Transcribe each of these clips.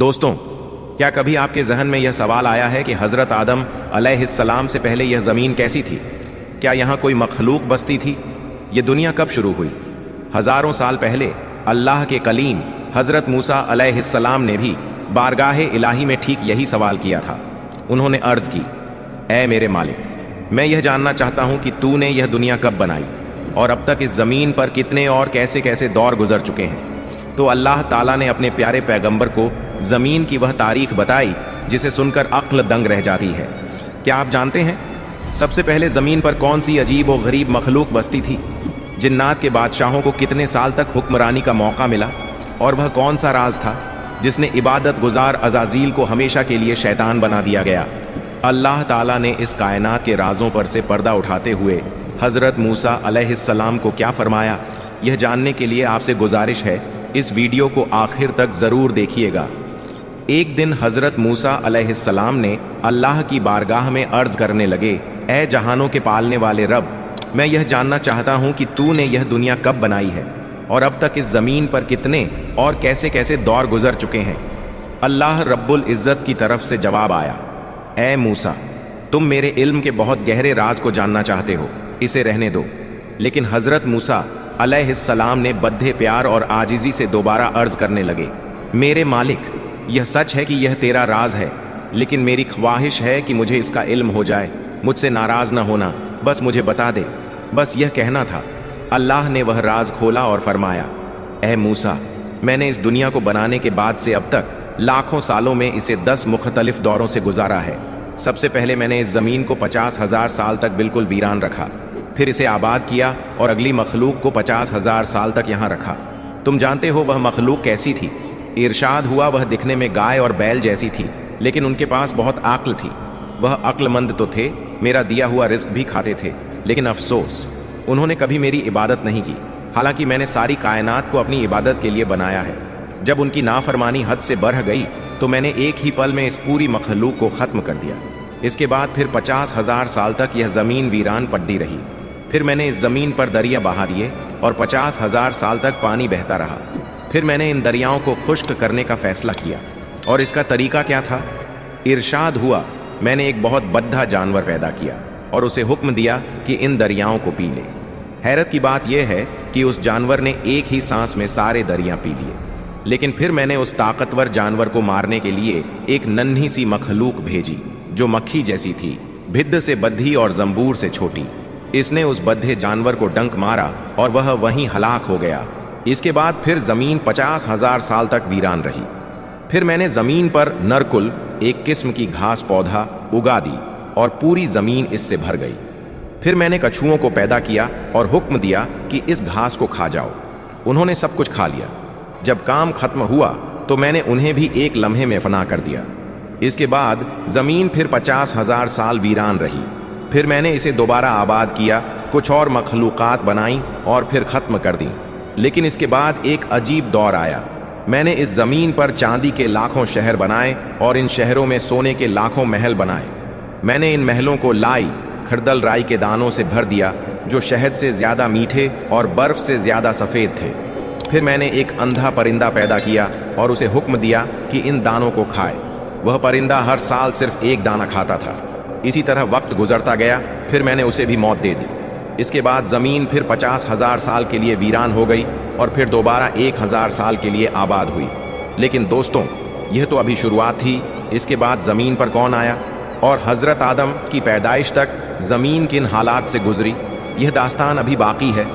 दोस्तों, क्या कभी आपके जहन में यह सवाल आया है कि हज़रत आदम अलैहिस्सलाम से पहले यह ज़मीन कैसी थी? क्या यहाँ कोई मखलूक बसती थी? ये दुनिया कब शुरू हुई? हज़ारों साल पहले अल्लाह के कलीम हज़रत मूसा अलैहिस्सलाम ने भी बारगाह इलाही में ठीक यही सवाल किया था। उन्होंने अर्ज़ की, ऐ मेरे मालिक, मैं यह जानना चाहता हूँ कि तूने यह दुनिया कब बनाई और अब तक इस ज़मीन पर कितने और कैसे कैसे दौर गुजर चुके हैं। तो अल्लाह ताला ने अपने प्यारे पैगंबर को ज़मीन की वह तारीख बताई जिसे सुनकर अक्ल दंग रह जाती है। क्या आप जानते हैं सबसे पहले ज़मीन पर कौन सी अजीब और गरीब मखलूक बसती थी? जिन्नात के बादशाहों को कितने साल तक हुक्मरानी का मौका मिला? और वह कौन सा राज था जिसने इबादत गुजार अज़ाज़ील को हमेशा के लिए शैतान बना दिया गया? अल्लाह ताला ने इस कायनात के राजों पर से पर्दा उठाते हुए हज़रत मूसा अलैहिस्सलाम को क्या फरमाया, यह जानने के लिए आपसे गुजारिश है इस वीडियो को आखिर तक ज़रूर देखिएगा। एक दिन हज़रत मूसा अलैहिस्सलाम ने अल्लाह की बारगाह में अर्ज़ करने लगे, ऐ जहानों के पालने वाले रब, मैं यह जानना चाहता हूँ कि तूने यह दुनिया कब बनाई है और अब तक इस ज़मीन पर कितने और कैसे कैसे दौर गुजर चुके हैं। अल्लाह रब्बुल इज़्ज़त की तरफ से जवाब आया, ऐ मूसा, तुम मेरे इल्म के बहुत गहरे राज को जानना चाहते हो, इसे रहने दो। लेकिन हज़रत मूसा अलैहिस्सलाम ने बद्दे प्यार और आजिज़ी से दोबारा अर्ज़ करने लगे, मेरे मालिक, यह सच है कि यह तेरा राज है, लेकिन मेरी ख्वाहिश है कि मुझे इसका इल्म हो जाए। मुझसे नाराज़ ना होना, बस मुझे बता दे। बस यह कहना था। अल्लाह ने वह राज खोला और फरमाया, ऐ मूसा, मैंने इस दुनिया को बनाने के बाद से अब तक लाखों सालों में इसे 10 मुख्तलिफ दौरों से गुजारा है। सबसे पहले मैंने इस ज़मीन को 50,000 साल तक बिल्कुल वीरान रखा, फिर इसे आबाद किया और अगली मखलूक को 50,000 साल तक यहाँ रखा। तुम जानते हो वह मखलूक कैसी थी? इरशाद हुआ, वह दिखने में गाय और बैल जैसी थी, लेकिन उनके पास बहुत अक्ल थी। वह अक्लमंद तो थे, मेरा दिया हुआ रिस्क भी खाते थे, लेकिन अफसोस उन्होंने कभी मेरी इबादत नहीं की, हालांकि मैंने सारी कायनात को अपनी इबादत के लिए बनाया है। जब उनकी नाफरमानी हद से बढ़ गई तो मैंने एक ही पल में इस पूरी मखलूक को ख़त्म कर दिया। इसके बाद फिर 50,000 साल तक यह ज़मीन वीरान पड्डी रही। फिर मैंने इस ज़मीन पर दरिया बहा दिए और 50,000 साल तक पानी बहता रहा। फिर मैंने इन दरियाओं को खुश्क करने का फ़ैसला किया। और इसका तरीका क्या था? इरशाद हुआ, मैंने एक बहुत बद्धा जानवर पैदा किया और उसे हुक्म दिया कि इन दरियाओं को पी ले। हैरत की बात यह है कि उस जानवर ने एक ही सांस में सारे दरिया पी लिए। लेकिन फिर मैंने उस ताकतवर जानवर को मारने के लिए एक नन्ही सी मखलूक भेजी जो मक्खी जैसी थी, भिद्द से बद्धी और जंबूर से छोटी। इसने उस बद्धे जानवर को डंक मारा और वह वहीं हलाक हो गया। इसके बाद फिर ज़मीन 50,000 साल तक वीरान रही। फिर मैंने ज़मीन पर नरकुल, एक किस्म की घास पौधा, उगा दी और पूरी ज़मीन इससे भर गई। फिर मैंने कछुओं को पैदा किया और हुक्म दिया कि इस घास को खा जाओ। उन्होंने सब कुछ खा लिया। जब काम खत्म हुआ तो मैंने उन्हें भी एक लम्हे में फना कर दिया। इसके बाद ज़मीन फिर 50,000 साल वीरान रही। फिर मैंने इसे दोबारा आबाद किया, कुछ और मखलूक़ात बनाई और फिर ख़त्म कर दी। लेकिन इसके बाद एक अजीब दौर आया। मैंने इस ज़मीन पर चांदी के लाखों शहर बनाए और इन शहरों में सोने के लाखों महल बनाए। मैंने इन महलों को लाई, खरदल राई के दानों से भर दिया जो शहद से ज़्यादा मीठे और बर्फ़ से ज़्यादा सफ़ेद थे। फिर मैंने एक अंधा परिंदा पैदा किया और उसे हुक्म दिया कि इन दानों को खाए। वह परिंदा हर साल सिर्फ एक दाना खाता था। इसी तरह वक्त गुजरता गया, फिर मैंने उसे भी मौत दे दी। इसके बाद ज़मीन फिर 50,000 साल के लिए वीरान हो गई और फिर दोबारा 1,000 साल के लिए आबाद हुई। लेकिन दोस्तों, यह तो अभी शुरुआत थी। इसके बाद ज़मीन पर कौन आया और हज़रत आदम की पैदाइश तक ज़मीन किन हालात से गुजरी, यह दास्तान अभी बाकी है।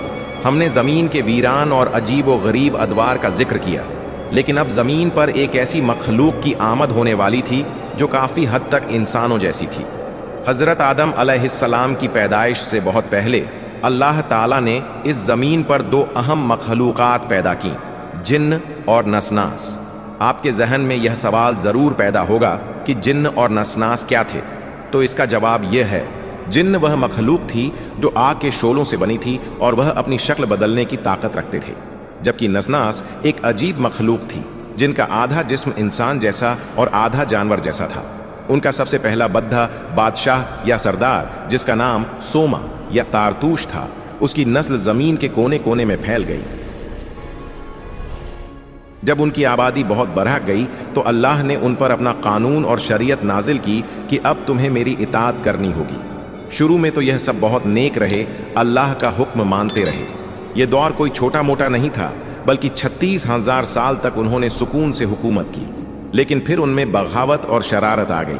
हमने ज़मीन के वीरान और अजीब व गरीब अदवार का जिक्र किया, लेकिन अब ज़मीन पर एक ऐसी मखलूक की आमद होने वाली थी जो काफ़ी हद तक इंसानों जैसी थी। हज़रत आदम अलैहिस्सलाम की पैदाइश से बहुत पहले अल्लाह ताला ने इस ज़मीन पर 2 अहम मखलूक़ात पैदा की, जिन्न और नसनास। आपके जहन में यह सवाल ज़रूर पैदा होगा कि जिन्न और नसनास क्या थे? तो इसका जवाब यह है, जिन्न वह मखलूक थी जो आग के शोलों से बनी थी और वह अपनी शक्ल बदलने की ताकत रखते थे, जबकि नसनास एक अजीब मखलूक थी जिनका आधा जिस्म इंसान जैसा और आधा जानवर जैसा था। उनका सबसे पहला बद्धा बादशाह या सरदार, जिसका नाम सोमा या तारतूश था, उसकी नस्ल ज़मीन के कोने कोने में फैल गई। جب ان کی آبادی بہت بڑھ گئی تو اللہ نے ان پر اپنا قانون اور شریعت نازل کی کہ اب تمہیں میری اطاعت کرنی ہوگی۔ شروع میں تو یہ سب بہت نیک رہے، اللہ کا حکم مانتے رہے۔ یہ دور کوئی چھوٹا موٹا نہیں تھا، بلکہ 36,000 سال تک انہوں نے سکون سے حکومت کی۔ لیکن پھر ان میں بغاوت اور شرارت آ گئی،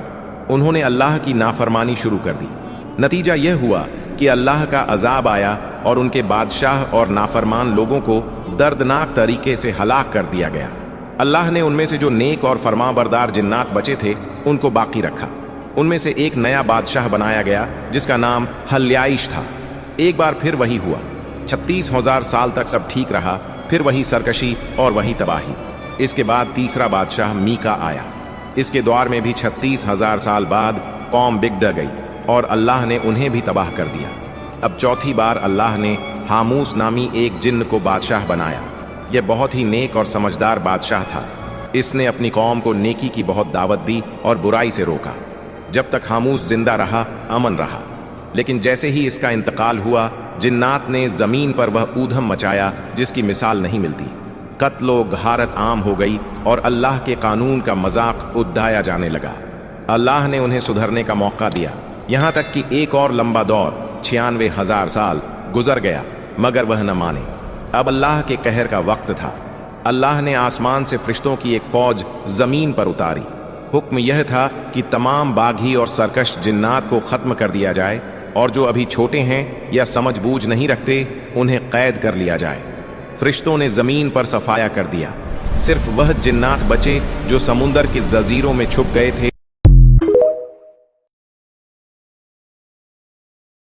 انہوں نے اللہ کی نافرمانی شروع کر دی۔ نتیجہ یہ ہوا کہ اللہ کا عذاب آیا اور ان کے بادشاہ اور نافرمان لوگوں کو دردناک طریقے سے ہلاک کر دیا گیا۔ اللہ نے ان میں سے جو نیک اور فرمان بردار جنات بچے تھے ان کو باقی رکھا۔ ان میں سے ایک نیا بادشاہ بنایا گیا جس کا نام حلیائش تھا۔ ایک بار پھر وہی ہوا، 36,000 سال تک سب ٹھیک رہا، پھر وہی سرکشی اور وہی تباہی۔ اس کے بعد تیسرا بادشاہ میکا آیا۔ اس کے دور میں بھی 36,000 سال بعد قوم بگڑ گئی اور اللہ نے انہیں بھی تباہ کر دیا۔ اب چوتھی بار اللہ نے حاموس نامی ایک جن کو بادشاہ بنایا۔ یہ بہت ہی نیک اور سمجھدار بادشاہ تھا۔ اس نے اپنی قوم کو نیکی کی بہت دعوت دی اور برائی سے روکا۔ جب تک حاموس زندہ رہا امن رہا، لیکن جیسے ہی اس کا انتقال ہوا جنات نے زمین پر وہ اودھم مچایا جس کی مثال نہیں ملتی۔ قتل و غارت عام ہو گئی اور اللہ کے قانون کا مذاق اڑایا جانے لگا۔ اللہ نے انہیں سدھرنے کا موقع دیا، یہاں تک کہ ایک اور لمبا دور 96,000 سال گزر گیا، مگر وہ نہ مانے۔ اب اللہ کے قہر کا وقت تھا۔ اللہ نے آسمان سے فرشتوں کی ایک فوج زمین پر اتاری۔ حکم یہ تھا کہ تمام باغی اور سرکش جنات کو ختم کر دیا جائے، اور جو ابھی چھوٹے ہیں یا سمجھ بوجھ نہیں رکھتے انہیں قید کر لیا جائے۔ فرشتوں نے زمین پر صفایا کر دیا، صرف وہ جنات بچے جو سمندر کے جزیروں میں چھپ گئے تھے۔